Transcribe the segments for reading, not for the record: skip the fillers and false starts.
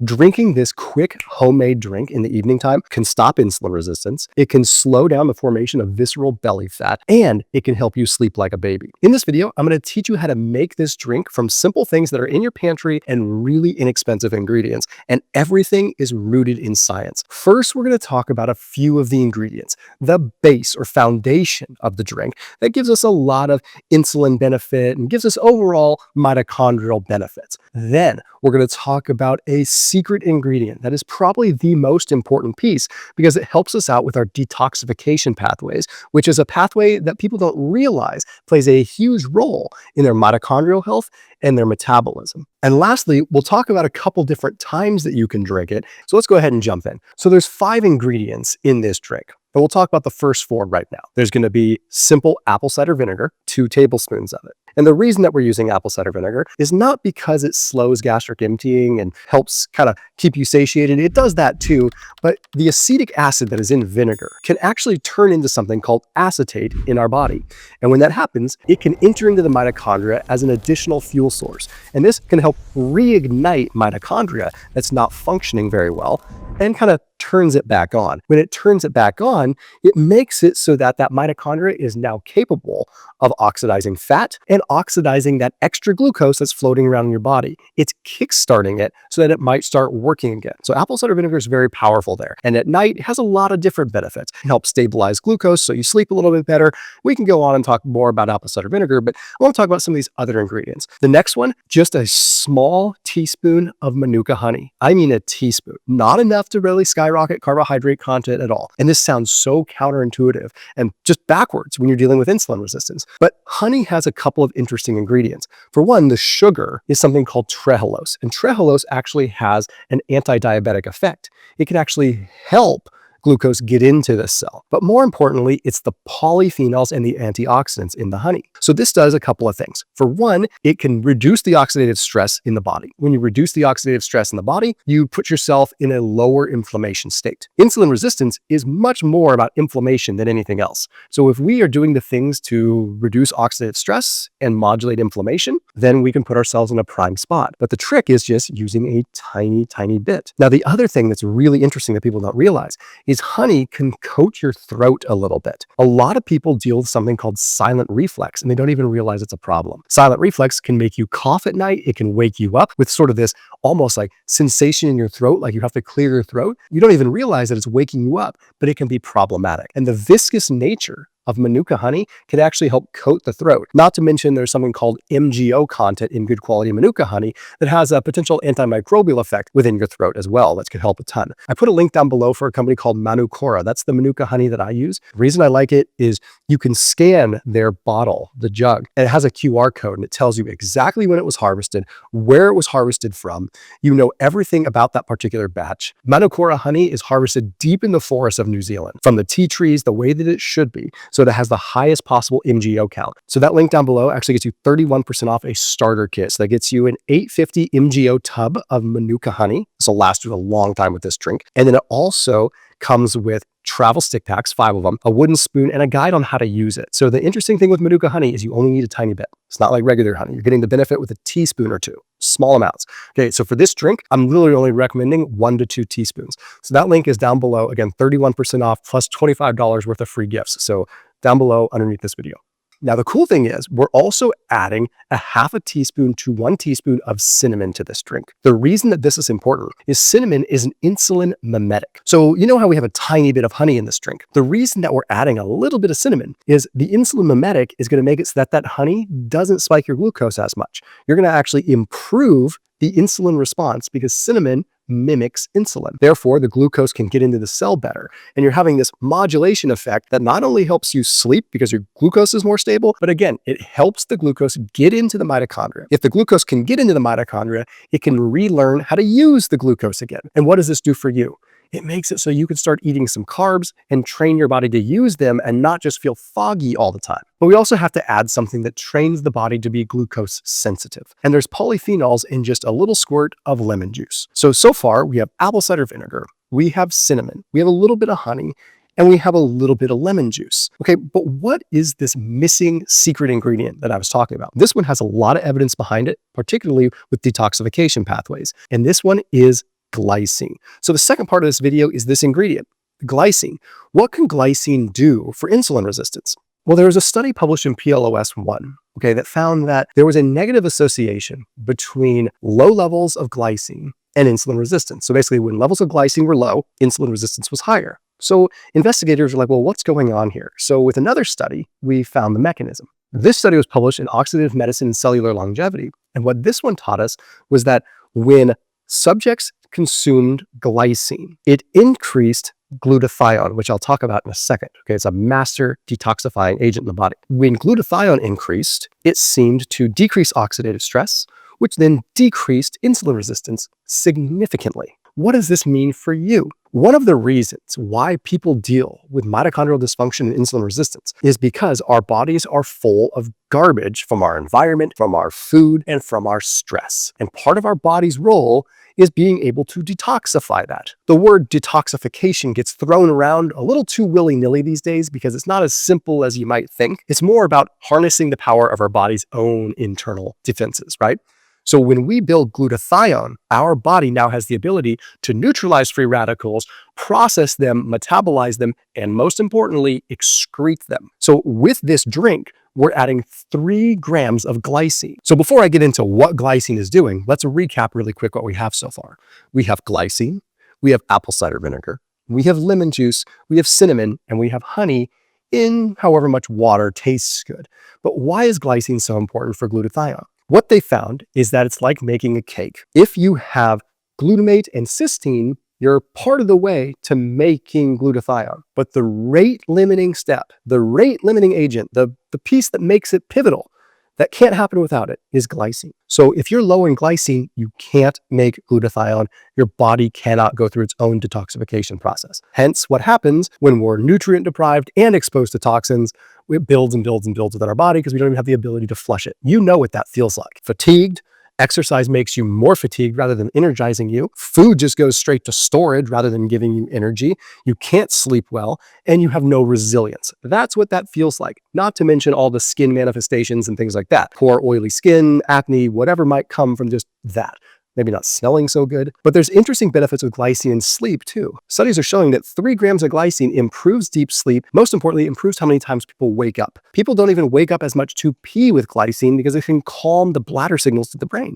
Drinking this quick homemade drink in the evening time can stop insulin resistance, it can slow down the formation of visceral belly fat, and it can help you sleep like a baby. In this video, I'm going to teach you how to make this drink from simple things that are in your pantry and really inexpensive ingredients, and everything is rooted in science. First, we're going to talk about a few of the ingredients, the base or foundation of the drink that gives us a lot of insulin benefit and gives us overall mitochondrial benefits. Then, we're going to talk about a secret ingredient that is probably the most important piece because it helps us out with our detoxification pathways, which is a pathway that people don't realize plays a huge role in their mitochondrial health and their metabolism. And lastly, we'll talk about a couple different times that you can drink it. So let's go ahead and jump in. So there's 5 ingredients in this drink, but we'll talk about the first 4 right now. There's going to be simple apple cider vinegar, 2 tablespoons of it. And the reason that we're using apple cider vinegar is not because it slows gastric emptying and helps kind of keep you satiated. It does that too, but the acetic acid that is in vinegar can actually turn into something called acetate in our body. And when that happens, it can enter into the mitochondria as an additional fuel source. And this can help reignite mitochondria that's not functioning very well and kind of turns it back on. When it turns it back on, it makes it so that that mitochondria is now capable of oxidizing fat and oxidizing that extra glucose that's floating around in your body. It's kickstarting it so that it might start working again. So apple cider vinegar is very powerful there. And at night, it has a lot of different benefits. It helps stabilize glucose so you sleep a little bit better. We can go on and talk more about apple cider vinegar, but I want to talk about some of these other ingredients. The next one, just a small teaspoon of Manuka honey. I mean a teaspoon, not enough to really skyrocket carbohydrate content at all. And this sounds so counterintuitive and just backwards when you're dealing with insulin resistance. But honey has a couple of interesting ingredients. For one, the sugar is something called trehalose, and trehalose actually has an anti-diabetic effect. It can actually help glucose get into the cell. But more importantly, it's the polyphenols and the antioxidants in the honey. So this does a couple of things. For one, it can reduce the oxidative stress in the body. When you reduce the oxidative stress in the body, you put yourself in a lower inflammation state. Insulin resistance is much more about inflammation than anything else. So if we are doing the things to reduce oxidative stress and modulate inflammation, then we can put ourselves in a prime spot. But the trick is just using a tiny, tiny bit. Now, the other thing that's really interesting that people don't realize is honey can coat your throat a little bit. A lot of people deal with something called silent reflux, and they don't even realize it's a problem. Silent reflux can make you cough at night. It can wake you up with sort of this almost like sensation in your throat, like you have to clear your throat. You don't even realize that it's waking you up, but it can be problematic. And the viscous nature of Manuka honey can actually help coat the throat. Not to mention there's something called MGO content in good quality Manuka honey that has a potential antimicrobial effect within your throat as well that can help a ton. I put a link down below for a company called Manukora. That's the Manuka honey that I use. The reason I like it is you can scan their bottle, the jug, and it has a QR code and it tells you exactly when it was harvested, where it was harvested from. You know everything about that particular batch. Manukora honey is harvested deep in the forests of New Zealand from the tea trees the way that it should be. So it has the highest possible MGO count. So that link down below actually gets you 31% off a starter kit. So that gets you an 850 MGO tub of Manuka honey. This will last you a long time with this drink. And then it also comes with travel stick packs, 5 of them, a wooden spoon, and a guide on how to use it. So the interesting thing with Manuka honey is you only need a tiny bit. It's not like regular honey. You're getting the benefit with a teaspoon or 2, small amounts. Okay, so for this drink, I'm literally only recommending 1 to 2 teaspoons. So that link is down below. Again, 31% off plus $25 worth of free gifts. So down below underneath this video. Now, the cool thing is we're also adding a half a teaspoon to 1 teaspoon of cinnamon to this drink. The reason that this is important is cinnamon is an insulin mimetic. So you know how we have a tiny bit of honey in this drink? The reason that we're adding a little bit of cinnamon is the insulin mimetic is going to make it so that that honey doesn't spike your glucose as much. You're going to actually improve the insulin response because cinnamon mimics insulin. Therefore, the glucose can get into the cell better. And you're having this modulation effect that not only helps you sleep because your glucose is more stable, but again, it helps the glucose get into the mitochondria. If the glucose can get into the mitochondria, it can relearn how to use the glucose again. And what does this do for you? It makes it so you can start eating some carbs and train your body to use them and not just feel foggy all the time. But we also have to add something that trains the body to be glucose sensitive. And there's polyphenols in just a little squirt of lemon juice. So far we have apple cider vinegar, we have cinnamon, we have a little bit of honey, and we have a little bit of lemon juice. Okay, but what is this missing secret ingredient that I was talking about? This one has a lot of evidence behind it, particularly with detoxification pathways. And this one is glycine. So the second part of this video is this ingredient, glycine. What can glycine do for insulin resistance? Well, there was a study published in PLOS 1, okay, that found that there was a negative association between low levels of glycine and insulin resistance. So basically, when levels of glycine were low, insulin resistance was higher. So investigators are like, well, what's going on here? So with another study, we found the mechanism. This study was published in Oxidative Medicine and Cellular Longevity. And what this one taught us was that when subjects consumed glycine, it increased glutathione, which I'll talk about in a second. Okay, it's a master detoxifying agent in the body. When glutathione increased, it seemed to decrease oxidative stress, which then decreased insulin resistance significantly. What does this mean for you? One of the reasons why people deal with mitochondrial dysfunction and insulin resistance is because our bodies are full of garbage from our environment, from our food, and from our stress. And part of our body's role is being able to detoxify that. The word detoxification gets thrown around a little too willy-nilly these days because it's not as simple as you might think. It's more about harnessing the power of our body's own internal defenses, right? So when we build glutathione, our body now has the ability to neutralize free radicals, process them, metabolize them, and most importantly, excrete them. So with this drink, we're adding 3 grams of glycine. So before I get into what glycine is doing, let's recap really quick what we have so far. We have glycine, we have apple cider vinegar, we have lemon juice, we have cinnamon, and we have honey in however much water tastes good. But why is glycine so important for glutathione? What they found is that it's like making a cake. If you have glutamate and cysteine, you're part of the way to making glutathione. But the rate limiting step, the rate limiting agent, the piece that makes it pivotal, that can't happen without it, is glycine. So if you're low in glycine, you can't make glutathione. Your body cannot go through its own detoxification process. Hence, what happens when we're nutrient deprived and exposed to toxins, it builds and builds and builds within our body because we don't even have the ability to flush it. You know what that feels like. Fatigued. Exercise makes you more fatigued rather than energizing you. Food just goes straight to storage rather than giving you energy. You can't sleep well, and you have no resilience. That's what that feels like. Not to mention all the skin manifestations and things like that. Poor oily skin, acne, whatever might come from just that. Maybe not smelling so good. But there's interesting benefits with glycine in sleep too. Studies are showing that 3 grams of glycine improves deep sleep. Most importantly, improves how many times people wake up. People don't even wake up as much to pee with glycine because it can calm the bladder signals to the brain.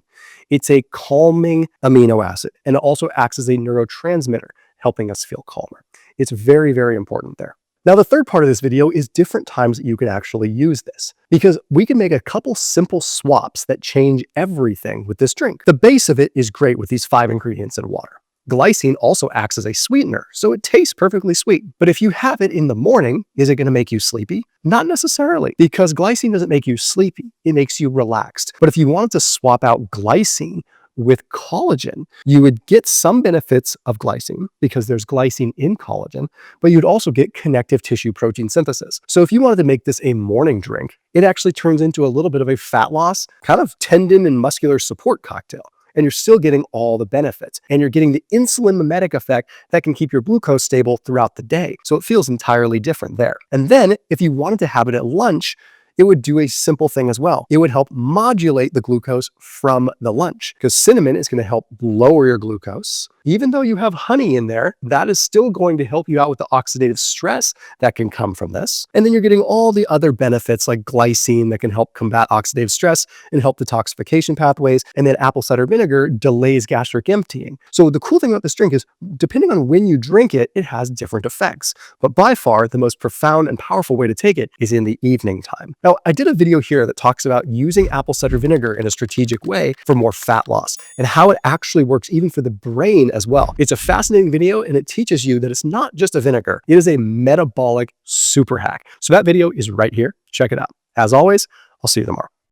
It's a calming amino acid, and it also acts as a neurotransmitter, helping us feel calmer. It's very, very important there. Now, the third part of this video is different times that you can actually use this, because we can make a couple simple swaps that change everything with this drink. The base of it is great with these 5 ingredients in water. Glycine also acts as a sweetener, so it tastes perfectly sweet. But if you have it in the morning, is it going to make you sleepy? Not necessarily, because glycine doesn't make you sleepy. It makes you relaxed. But if you wanted to swap out glycine with collagen, you would get some benefits of glycine because there's glycine in collagen, but you'd also get connective tissue protein synthesis. So if you wanted to make this a morning drink, it actually turns into a little bit of a fat loss, kind of tendon and muscular support cocktail. And you're still getting all the benefits. And you're getting the insulin mimetic effect that can keep your glucose stable throughout the day. So it feels entirely different there. And then if you wanted to have it at lunch, it would do a simple thing as well. It would help modulate the glucose from the lunch, because cinnamon is going to help lower your glucose. Even though you have honey in there, that is still going to help you out with the oxidative stress that can come from this. And then you're getting all the other benefits like glycine that can help combat oxidative stress and help detoxification pathways. And then apple cider vinegar delays gastric emptying. So the cool thing about this drink is, depending on when you drink it, it has different effects. But by far, the most profound and powerful way to take it is in the evening time. Now, I did a video here that talks about using apple cider vinegar in a strategic way for more fat loss and how it actually works even for the brain as well. It's a fascinating video, and it teaches you that it's not just a vinegar. It is a metabolic super hack. So that video is right here. Check it out. As always, I'll see you tomorrow.